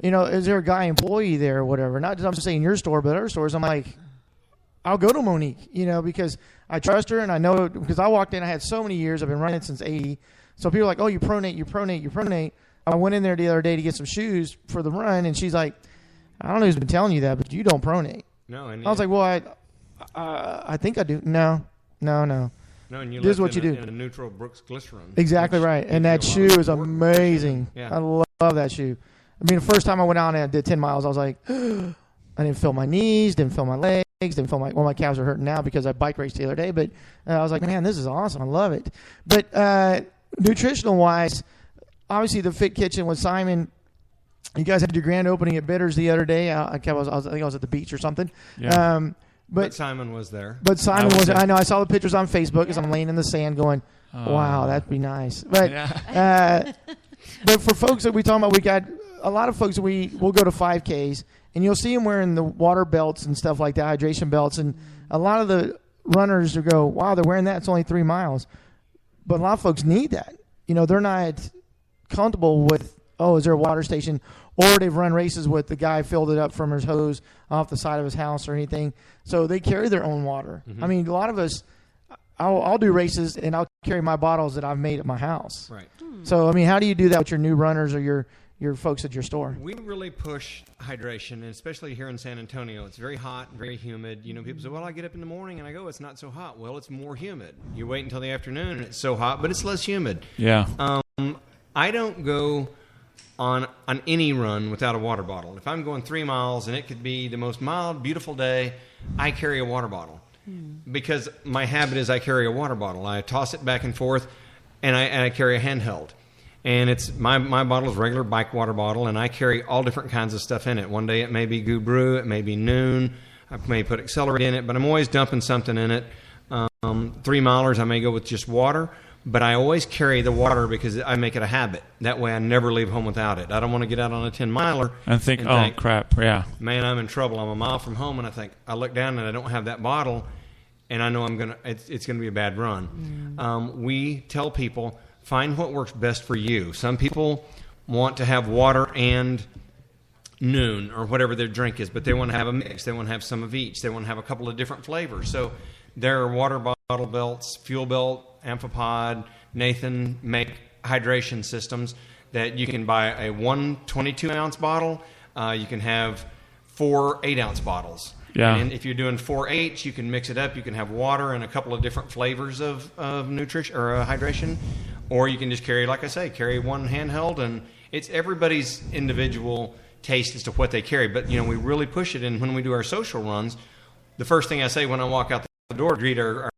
is there a guy employee there or whatever? Not just I'm saying your store, but other stores. I'm like, I'll go to Monique, because I trust her and I know because I walked in. I had so many years. I've been running since '80. So people are like, oh, you pronate. I went in there the other day to get some shoes for the run, and she's like, I don't know who's been telling you that, but you don't pronate. No, and I was like, well, I think I do. No. No, and you this is what you do. In a neutral Brooks glycerin. Exactly right, and that shoe is amazing. Yeah. I love that shoe. I mean, the first time I went out and I did 10 miles, I was like, I didn't feel my knees, didn't feel my legs, didn't feel my calves are hurting now because I bike raced the other day. But I was like, man, this is awesome. I love it. But nutritional wise, obviously the Fit Kitchen with Simon. You guys had your grand opening at Bitters the other day. I think I was at the beach or something. Yeah. But Simon was there. But Simon was there. I know. I saw the pictures on Facebook as I'm laying in the sand going, wow, that'd be nice. But but for folks that we talking about, we got a lot of folks that we'll go to 5Ks, and you'll see them wearing the water belts and stuff like that, hydration belts. And a lot of the runners will go, wow, they're wearing that. It's only 3 miles. But a lot of folks need that. They're not comfortable with, is there a water station? Or they've run races with the guy filled it up from his hose off the side of his house or anything. So they carry their own water. Mm-hmm. I mean, a lot of us, I'll do races and I'll carry my bottles that I've made at my house. Right. So, I mean, how do you do that with your new runners or your folks at your store? We really push hydration, and especially here in San Antonio. It's very hot and very humid. People say, well, I get up in the morning and I go, it's not so hot. Well, it's more humid. You wait until the afternoon and it's so hot, but it's less humid. Yeah. I don't go on any run without a water bottle. If I'm going 3 miles and it could be the most mild, beautiful day, I carry a water bottle because my habit is I carry a water bottle. I toss it back and forth, and I carry a handheld. And it's my bottle is a regular bike water bottle, and I carry all different kinds of stuff in it. One day it may be Goo-Brew, it may be Noon, I may put Accelerate in it, but I'm always dumping something in it. 3 milers I may go with just water. But I always carry the water because I make it a habit. That way I never leave home without it. I don't want to get out on a 10-miler and think, crap, yeah. Man, I'm in trouble. I'm a mile from home, and I look down and I don't have that bottle, and I know it's going to be a bad run. We tell people, find what works best for you. Some people want to have water and Noon or whatever their drink is, but they want to have a mix. They want to have some of each. They want to have a couple of different flavors. So there are water bottle belts, fuel belt, Amphipod, Nathan make hydration systems that you can buy a 1 22-ounce bottle. You can have 4 8-ounce bottles. Yeah. And if you're doing 4 8s, you can mix it up. You can have water and a couple of different flavors of nutrition or hydration. Or you can just carry one handheld. And it's everybody's individual taste as to what they carry. But, we really push it. And when we do our social runs, the first thing I say when I walk out the door to greet our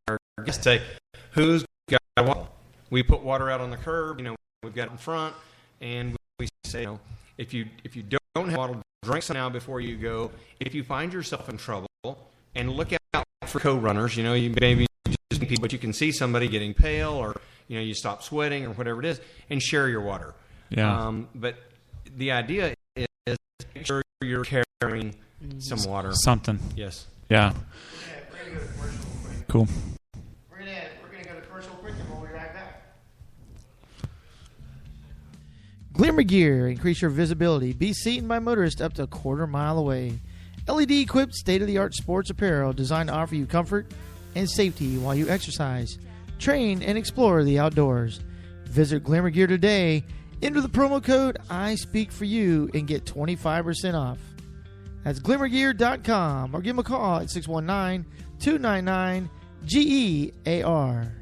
guests, say, who's got water? We put water out on the curb. We've got it in front, and we say, if you don't have water, drink some now before you go. If you find yourself in trouble, and look out for co-runners. You maybe just people, but you can see somebody getting pale, or you stop sweating, or whatever it is, and share your water. Yeah. But the idea is make sure you're carrying some water. Something. Yes. Yeah. Cool. We're gonna go to commercial quick, and we'll be right back. Glimmer Gear, increase your visibility. Be seen by motorists up to a quarter mile away. LED-equipped, state-of-the-art sports apparel designed to offer you comfort and safety while you exercise, train, and explore the outdoors. Visit Glimmer Gear today. Enter the promo code ISpeakForYou and get 25% off. That's glimmergear.com, or give them a call at 619-299-GEAR.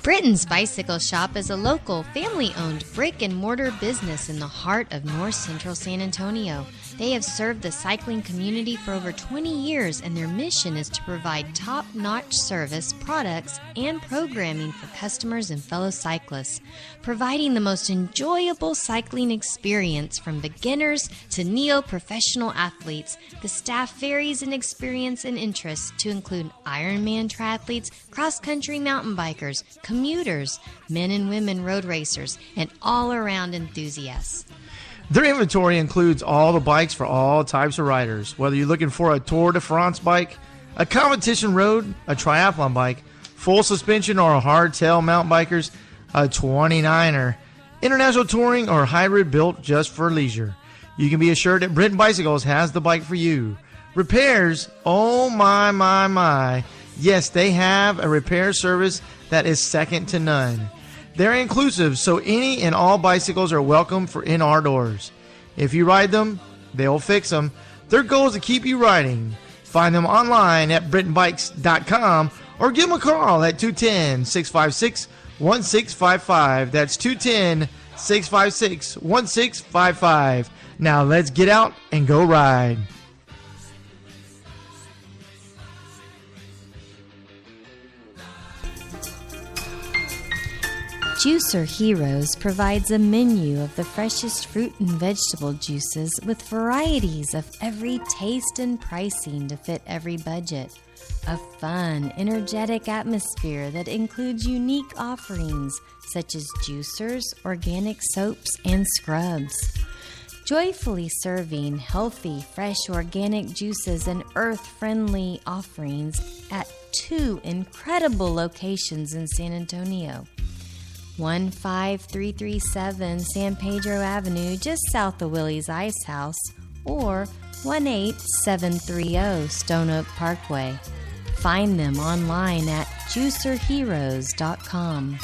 Britain's Bicycle Shop is a local, family-owned brick-and-mortar business in the heart of north central San Antonio. They have served the cycling community for over 20 years, and their mission is to provide top-notch service, products, and programming for customers and fellow cyclists, providing the most enjoyable cycling experience from beginners to neo-professional athletes. The staff varies in experience and interests to include Ironman triathletes, cross-country mountain bikers, commuters, men and women road racers, and all-around enthusiasts. Their inventory includes all the bikes for all types of riders. Whether you're looking for a Tour de France bike, a competition road, a triathlon bike, full suspension or hardtail mountain bikers, a 29er, international touring or hybrid built just for leisure. You can be assured that Britton Bicycles has the bike for you. Repairs, oh my. Yes, they have a repair service that is second to none. They're inclusive, so any and all bicycles are welcome for in our doors. If you ride them, they'll fix them. Their goal is to keep you riding. Find them online at BrittonBikes.com or give them a call at 210-656-1655. That's 210-656-1655. Now let's get out and go ride. Juicer Heroes provides a menu of the freshest fruit and vegetable juices with varieties of every taste and pricing to fit every budget. A fun, energetic atmosphere that includes unique offerings such as juicers, organic soaps, and scrubs. Joyfully serving healthy, fresh organic juices and earth-friendly offerings at 2 incredible locations in San Antonio. 15337 San Pedro Avenue, just south of Willie's Ice House, or 18730 Stone Oak Parkway. Find them online at juicerheroes.com.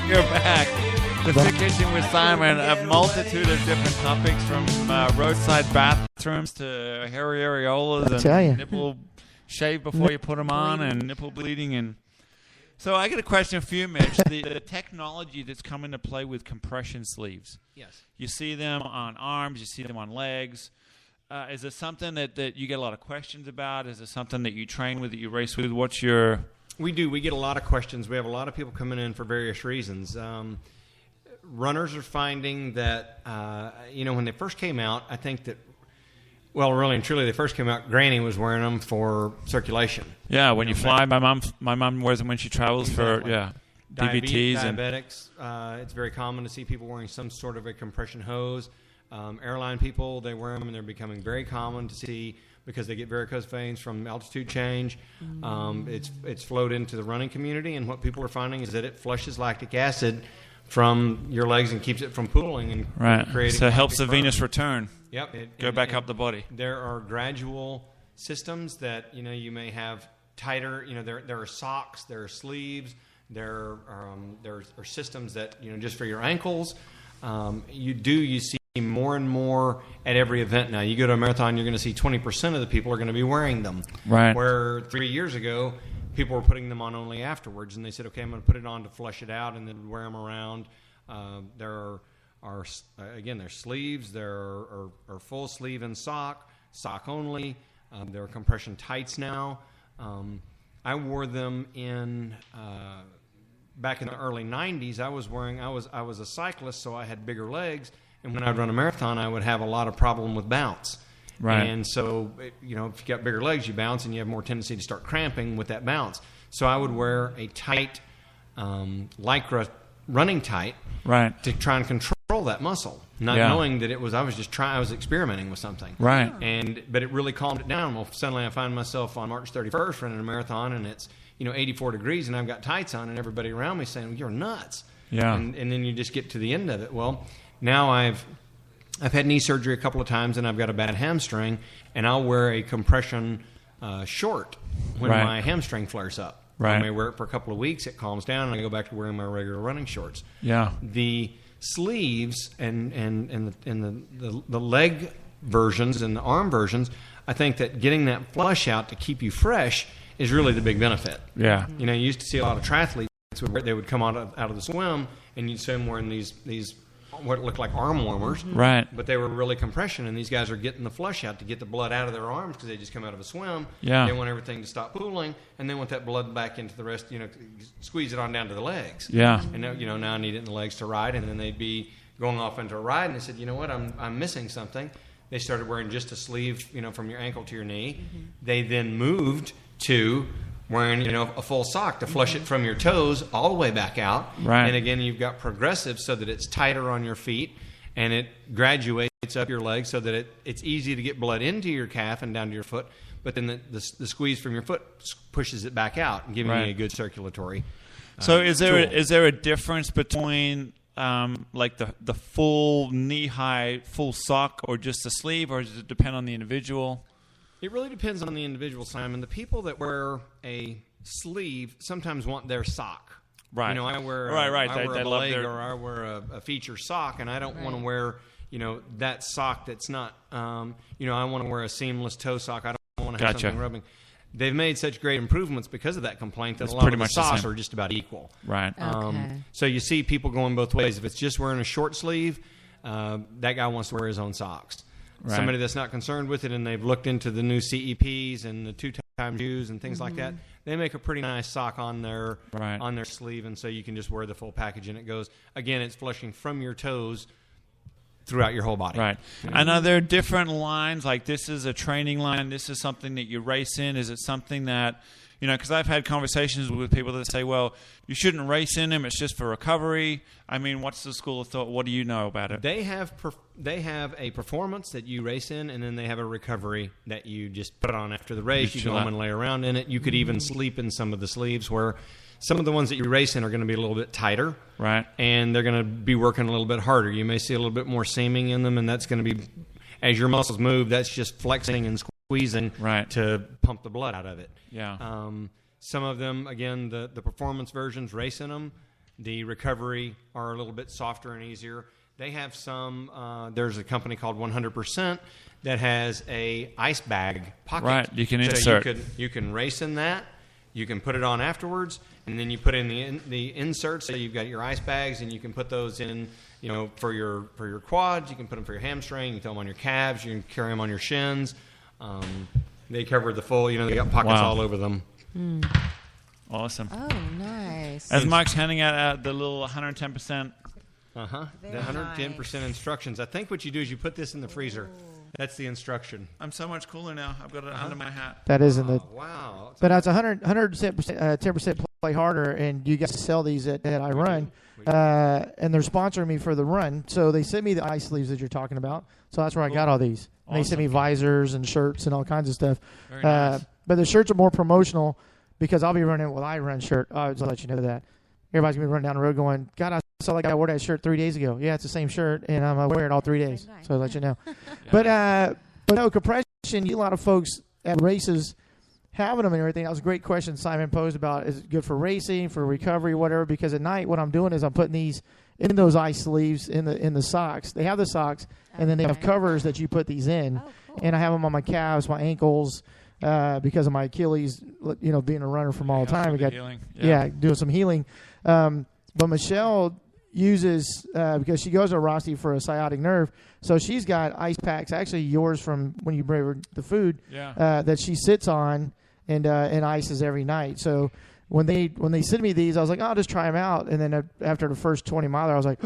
You're back. The Thick Kitchen with Simon. A multitude of different topics from roadside bathrooms to hairy areolas and nipple shave before you put them on and nipple bleeding. And so I got a question for you, Mitch. The technology that's come into play with compression sleeves. Yes. You see them on arms. You see them on legs. Is it something that you get a lot of questions about? Is it something that you train with, that you race with? What's your... We do. We get a lot of questions. We have a lot of people coming in for various reasons. Runners are finding that, when they first came out, I think that, well, really and truly, they first came out, Granny was wearing them for circulation. Yeah, when you fly, my mom wears them when she travels for, DVTs. Diabetics, it's very common to see people wearing some sort of a compression hose. Airline people, they wear them, and they're becoming very common to see because they get varicose veins from altitude change. It's flowed into the running community, and what people are finding is that it flushes lactic acid from your legs and keeps it from pooling and creating. So it helps the venous return. Yep. Go back up the body. There are gradual systems that you may have tighter. There are socks, there are sleeves, there are systems that just for your ankles. You see more and more at every event now. You go to a marathon, you're going to see 20% of the people are going to be wearing them. Right. Where 3 years ago, people were putting them on only afterwards, and they said, okay, I'm going to put it on to flush it out and then wear them around. There are there's sleeves, there are full sleeve and sock only. There are compression tights now. I wore them back in the early 90s. I was a cyclist, so I had bigger legs. And when I'd run a marathon, I would have a lot of problem with bounce. Right. And so, if you got bigger legs, you bounce, and you have more tendency to start cramping with that bounce. So I would wear a tight Lycra running tight to try and control control that muscle, not knowing that I was experimenting with something. Right. But it really calmed it down. Well, suddenly I find myself on March 31st running a marathon, and it's 84 degrees, and I've got tights on, and everybody around me saying, well, "You're nuts." Yeah. And then you just get to the end of it. Well, now I've had knee surgery a couple of times, and I've got a bad hamstring, and I'll wear a compression short when my hamstring flares up. Right. I may wear it for a couple of weeks. It calms down, and I go back to wearing my regular running shorts. Yeah. The sleeves and the leg versions and the arm versions, I think that getting that flush out to keep you fresh is really the big benefit. Yeah. You used to see a lot of triathletes where they would come out of the swim, and you'd see them wearing these what looked like arm warmers. Right. But they were really compression, and these guys are getting the flush out to get the blood out of their arms because they just come out of a swim. Yeah. They want everything to stop pooling, and they want that blood back into the rest, squeeze it on down to the legs. Yeah. And now I need it in the legs to ride, and then they'd be going off into a ride, and they said, you know what, I'm missing something. They started wearing just a sleeve, from your ankle to your knee. Mm-hmm. They then moved to wearing, a full sock to flush it from your toes all the way back out. Right. And again, you've got progressive so that it's tighter on your feet, and it graduates up your legs so that it's easy to get blood into your calf and down to your foot, but then the squeeze from your foot pushes it back out, giving you a good circulatory. So is there a difference between like the full knee-high full sock or just the sleeve, or does it depend on the individual? It really depends on the individual, Simon. The people that wear a sleeve sometimes want their sock. Right. I wear right. I wear they a love leg their... or I wear a feature sock, and I don't want to wear that sock that's not. I want to wear a seamless toe sock. I don't want to have something rubbing. They've made such great improvements because of that complaint that a lot of the socks are just about equal. Right. So you see people going both ways. If it's just wearing a short sleeve, that guy wants to wear his own socks. Right. Somebody that's not concerned with it, and they've looked into the new CEPs and the 2-time shoes and things like that, they make a pretty nice sock on their sleeve, and so you can just wear the full package, and it goes, again, it's flushing from your toes throughout your whole body. Right. And are there different lines, like this is a training line, this is something that you race in? Is it something that, because I've had conversations with people that say, well, you shouldn't race in them, it's just for recovery. I mean, what's the school of thought? What do you know about it? They have a performance that you race in, and then they have a recovery that you just put on after the race. You go home and lay around in it. You could even sleep in some of the sleeves, where some of the ones that you race in are going to be a little bit tighter. Right. And they're going to be working a little bit harder. You may see a little bit more seaming in them, and that's going to be, as your muscles move, that's just flexing and squeezing to pump the blood out of it. Yeah. Some of them, again, the performance versions, race in them. The recovery are a little bit softer and easier. They have some, there's a company called 100% that has a ice bag pocket. Right, you can insert. You can race in that. You can put it on afterwards, and then you put in the inserts. So you've got your ice bags, and you can put those in, for your quads. You can put them for your hamstring. You can throw them on your calves. You can carry them on your shins. They cover the full. They got pockets all over them. Awesome. Oh, nice. As Mike's handing out the little 110%. The 110% instructions. I think what you do is you put this in the freezer. That's the instruction. I'm so much cooler now. I've got it under my hat. That isn't it. Wow. But it's 10% play harder, and you guys sell these at I Run. And they're sponsoring me for the run. So they sent me the ice sleeves that you're talking about. So that's where I got all these. And they sent me visors and shirts and all kinds of stuff. Very nice. But the shirts are more promotional because I'll be running with I Run shirt. I'll just let you know that. Everybody's going to be running down the road going, God, I saw that guy wore that shirt 3 days ago. Yeah, it's the same shirt, and I'm wearing it all 3 days. So I'll let you know. But no, compression, a lot of folks at races having them and everything. That was a great question Simon posed about, is it good for racing, for recovery, whatever, because at night what I'm doing is I'm putting these in those ice sleeves in the socks. They have the socks, and then they have covers that you put these in. Oh, cool. And I have them on my calves, my ankles, because of my Achilles, being a runner from all time. We got healing. doing some healing. But Michelle uses, because she goes to Rossi for a sciatic nerve, so she's got ice packs, actually yours from when you bring her the food, that she sits on and ices every night. So when they sent me these, I was like, I'll just try them out. And then after the first 20 miler, I was like,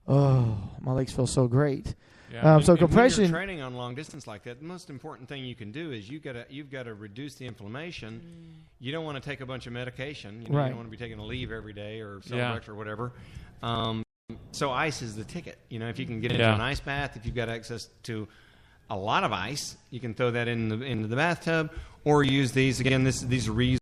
oh, my legs feel so great. Yeah. So and compression. When you're training on long distance like that, the most important thing you can do is you've got to reduce the inflammation. You don't want to take a bunch of medication. You don't want to be taking a leave every day or Celebrex or whatever. So ice is the ticket. If you can get into an ice bath, if you've got access to a lot of ice, you can throw that into the bathtub, or use these. Again, these are reusable